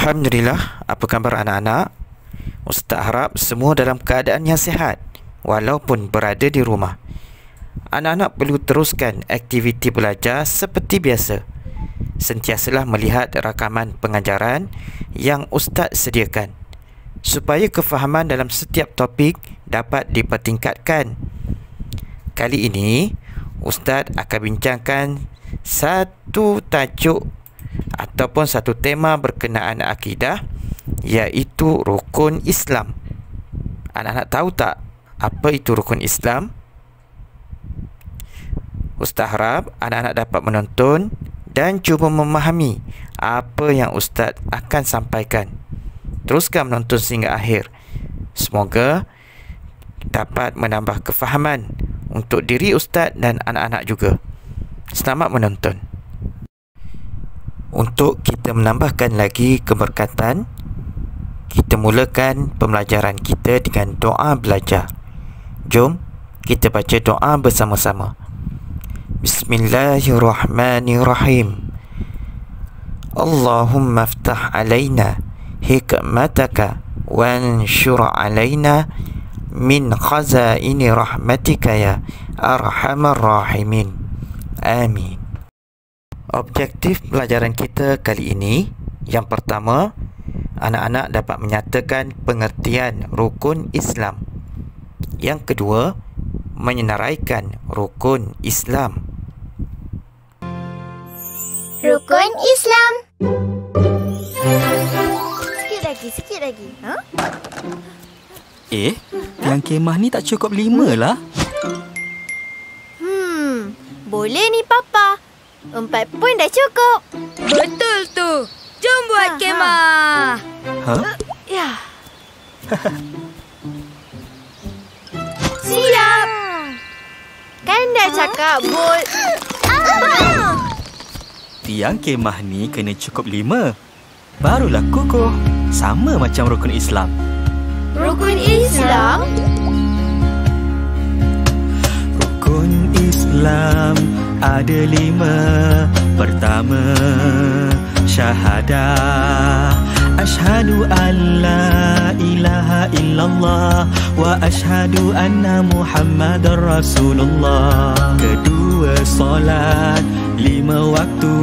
Alhamdulillah, apa khabar anak-anak? Ustaz harap semua dalam keadaan yang sihat walaupun berada di rumah. Anak-anak perlu teruskan aktiviti belajar seperti biasa. Sentiasalah melihat rakaman pengajaran yang Ustaz sediakan supaya kefahaman dalam setiap topik dapat dipertingkatkan. Kali ini Ustaz akan bincangkan satu tajuk ataupun satu tema berkenaan akidah, iaitu rukun Islam. Anak-anak tahu tak apa itu rukun Islam? Ustaz harap anak-anak dapat menonton dan cuba memahami apa yang Ustaz akan sampaikan. Teruskan menonton sehingga akhir. Semoga dapat menambah kefahaman untuk diri Ustaz dan anak-anak juga. Selamat menonton. Untuk kita menambahkan lagi keberkatan, kita mulakan pembelajaran kita dengan doa belajar. Jom kita baca doa bersama-sama. Bismillahirrahmanirrahim. Allahumma aftah alaina hikmataka wanshur alaina min khazaini rahmatika ya arhamar rahimin. Amin. Objektif pelajaran kita kali ini, yang pertama, anak-anak dapat menyatakan pengertian rukun Islam. Yang kedua, menyenaraikan rukun Islam. Rukun Islam. Sikit lagi. Yang kemah ni tak cukup 5 lah. Boleh ni Papa. 4 pun dah cukup. Betul tu. Jom buat kemah. Ya. Siap. Kan dah cakap Tiang kemah ni kena cukup 5. Barulah kukuh. Sama macam rukun Islam. Rukun Islam? Rukun Islam ada 5. Pertama, syahadah. Ashhadu an la ilaha illallah wa ashhadu anna Muhammadar Rasulullah. Kedua, solat 5 waktu,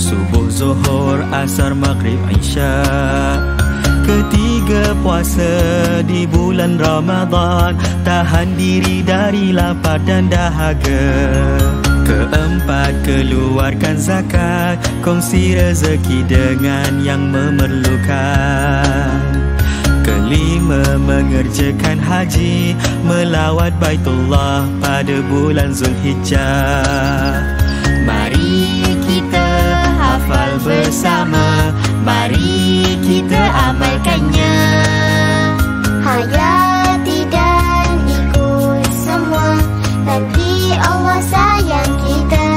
subuh, zuhur, asar, maghrib, isya. Ketiga, puasa di bulan Ramadan, tahan diri dari lapar dan dahaga. Keempat, keluarkan zakat, kongsi rezeki dengan yang memerlukan. Kelima, mengerjakan haji, melawat Baitullah pada bulan Zulhijjah. Mari kita hafal bersama, mari kita amalkannya. Hayati dan ikut semua, nanti Allah sayang kita.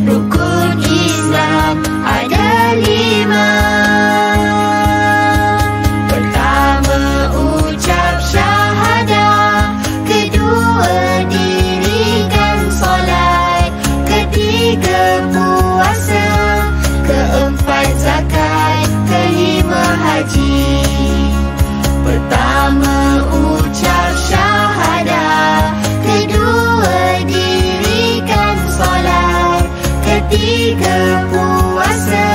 Rukun Islam ada 5. Pertama, ucap syahadah. Kedua, dirikan solat. Ketiga, puasa. Keempat, zakat. Kelima, haji. Pertama, ucap syahadah. Kedua, dirikan solat. Ketiga, puasa.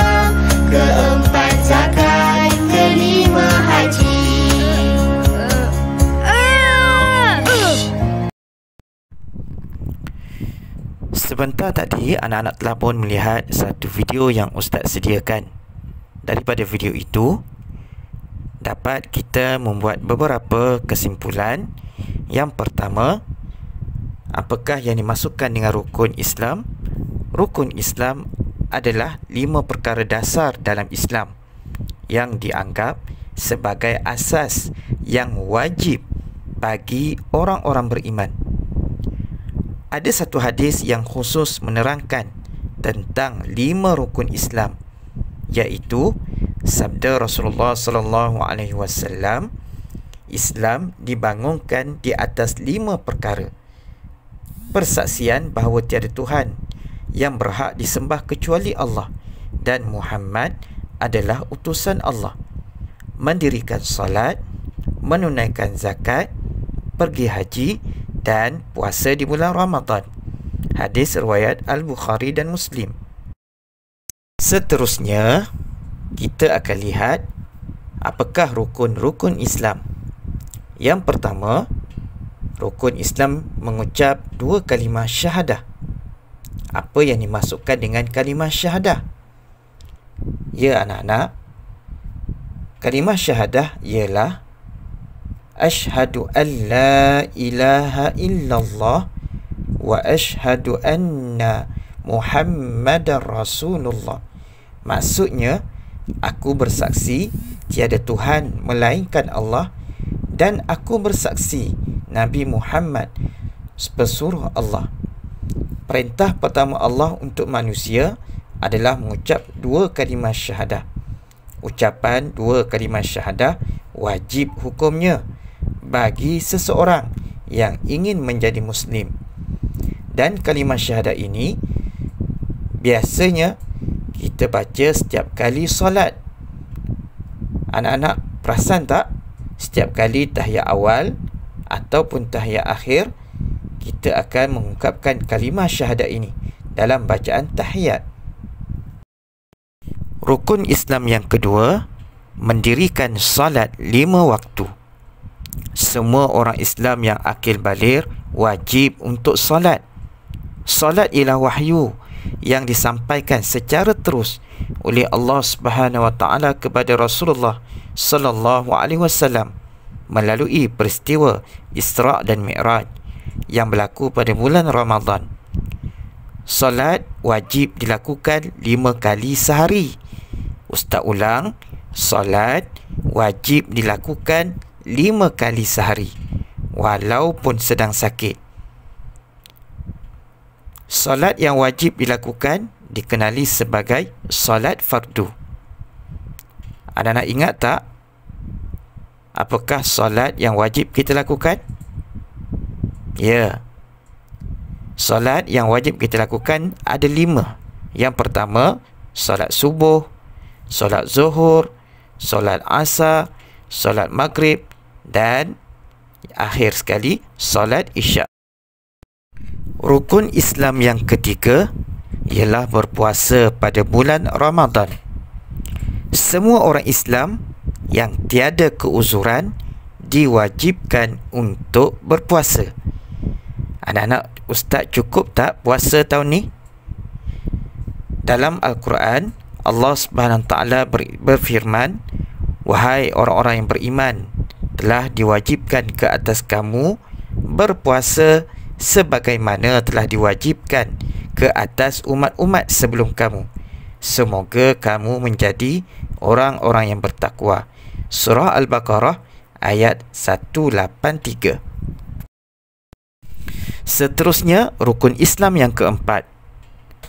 Keempat, zakat. Kelima, haji. Sebentar tadi anak-anak telah pun melihat satu video yang Ustaz sediakan. Daripada video itu dapat kita membuat beberapa kesimpulan. Yang pertama, apakah yang dimasukkan dengan rukun Islam? Rukun Islam adalah 5 perkara dasar dalam Islam yang dianggap sebagai asas yang wajib bagi orang-orang beriman. Ada satu hadis yang khusus menerangkan tentang 5 rukun Islam, iaitu sabda Rasulullah sallallahu alaihi wasallam, Islam dibangunkan di atas 5 perkara. Persaksian bahawa tiada Tuhan yang berhak disembah kecuali Allah dan Muhammad adalah utusan Allah. Mendirikan solat, menunaikan zakat, pergi haji dan puasa di bulan Ramadan. Hadis riwayat Al-Bukhari dan Muslim. Seterusnya, kita akan lihat apakah rukun-rukun Islam. Yang pertama, rukun Islam mengucap 2 kalimah syahadah. Apa yang dimasukkan dengan kalimah syahadah? Ya anak-anak, kalimah syahadah ialah Ashhadu an la ilaha illallah wa ashhadu anna Muhammadar Rasulullah. Maksudnya, aku bersaksi tiada Tuhan melainkan Allah dan aku bersaksi Nabi Muhammad pesuruh Allah. Perintah pertama Allah untuk manusia adalah mengucap 2 kalimah syahadah. Ucapan 2 kalimah syahadah wajib hukumnya bagi seseorang yang ingin menjadi Muslim. Dan kalimah syahadah ini biasanya kita baca setiap kali solat. Anak-anak perasan tak? Setiap kali tahiyat awal ataupun tahiyat akhir, kita akan mengungkapkan kalimah syahadah ini dalam bacaan tahiyat. Rukun Islam yang kedua, mendirikan solat 5 waktu. Semua orang Islam yang akil baligh wajib untuk solat. Solat ialah wahyu yang disampaikan secara terus oleh Allah Subhanahu Wa Taala kepada Rasulullah sallallahu alaihi wasallam melalui peristiwa Isra' dan Mi'raj yang berlaku pada bulan Ramadan. Solat wajib dilakukan 5 kali sehari. Ustaz ulang, solat wajib dilakukan 5 kali sehari walaupun sedang sakit. Solat yang wajib dilakukan dikenali sebagai solat fardu. Anak-anak ingat tak? Apakah solat yang wajib kita lakukan? Ya. Solat yang wajib kita lakukan ada 5. Yang pertama, solat subuh, solat zuhur, solat asar, solat maghrib dan akhir sekali solat isyak. Rukun Islam yang ketiga ialah berpuasa pada bulan Ramadan. Semua orang Islam yang tiada keuzuran diwajibkan untuk berpuasa. Anak-anak, Ustaz cukup tak puasa tahun ni? Dalam Al-Quran, Allah Subhanahu Taala berfirman, "Wahai orang-orang yang beriman, telah diwajibkan ke atas kamu berpuasa sebagaimana telah diwajibkan ke atas umat-umat sebelum kamu. Semoga kamu menjadi orang-orang yang bertakwa." Surah Al-Baqarah ayat 183. Seterusnya, rukun Islam yang keempat,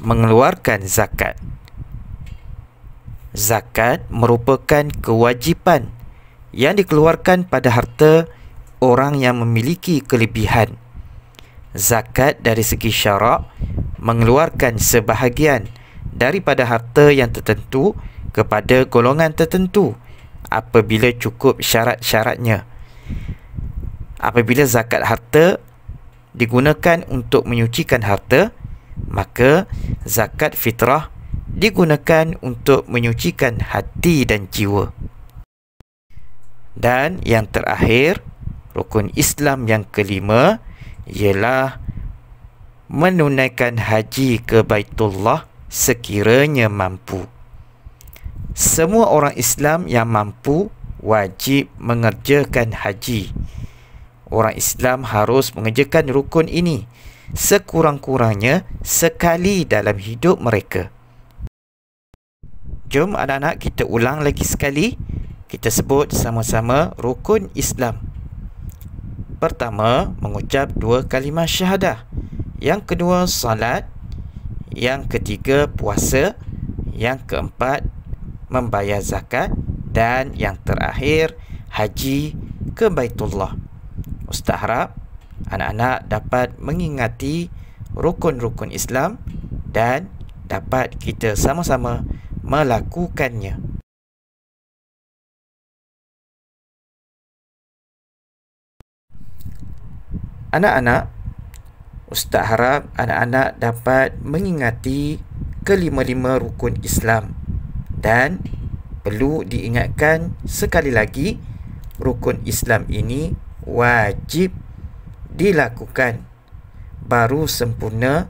mengeluarkan zakat. Zakat merupakan kewajipan yang dikeluarkan pada harta orang yang memiliki kelebihan. Zakat dari segi syarak mengeluarkan sebahagian daripada harta yang tertentu kepada golongan tertentu apabila cukup syarat-syaratnya. Apabila zakat harta digunakan untuk menyucikan harta, maka zakat fitrah digunakan untuk menyucikan hati dan jiwa. Dan yang terakhir, rukun Islam yang kelima ialah menunaikan haji ke Baitullah sekiranya mampu. Semua orang Islam yang mampu wajib mengerjakan haji. Orang Islam harus mengerjakan rukun ini sekurang-kurangnya sekali dalam hidup mereka. Jom anak-anak kita ulang lagi sekali. Kita sebut sama-sama rukun Islam. Pertama, mengucap 2 kalimah syahadah. Yang kedua, salat. Yang ketiga, puasa. Yang keempat, membayar zakat. Dan yang terakhir, haji ke Baitullah. Ustaz harap anak-anak dapat mengingati rukun-rukun Islam dan dapat kita sama-sama melakukannya. Anak-anak, Ustaz harap anak-anak dapat mengingati kelima-lima rukun Islam. Dan perlu diingatkan sekali lagi, rukun Islam ini wajib dilakukan. Baru sempurna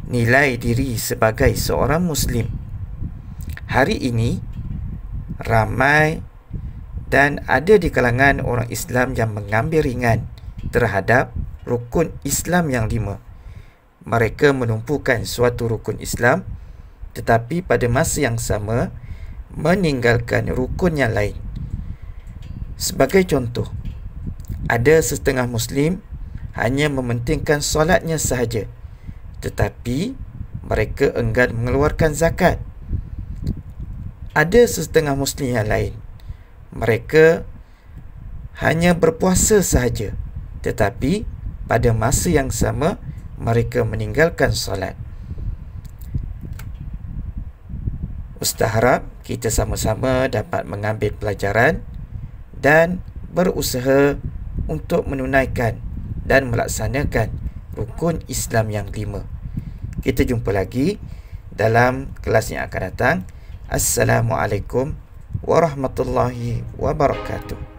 nilai diri sebagai seorang Muslim. Hari ini, ramai dan ada di kalangan orang Islam yang mengambil ringan terhadap rukun Islam yang 5. Mereka menumpukan suatu rukun Islam tetapi pada masa yang sama meninggalkan rukun yang lain. Sebagai contoh, ada setengah Muslim hanya mementingkan solatnya sahaja, tetapi mereka enggan mengeluarkan zakat. Ada setengah Muslim yang lain, mereka hanya berpuasa sahaja, tetapi pada masa yang sama mereka meninggalkan solat. Ustaz harap kita sama-sama dapat mengambil pelajaran dan berusaha untuk menunaikan dan melaksanakan rukun Islam yang 5. Kita jumpa lagi dalam kelas yang akan datang. Assalamualaikum warahmatullahi wabarakatuh.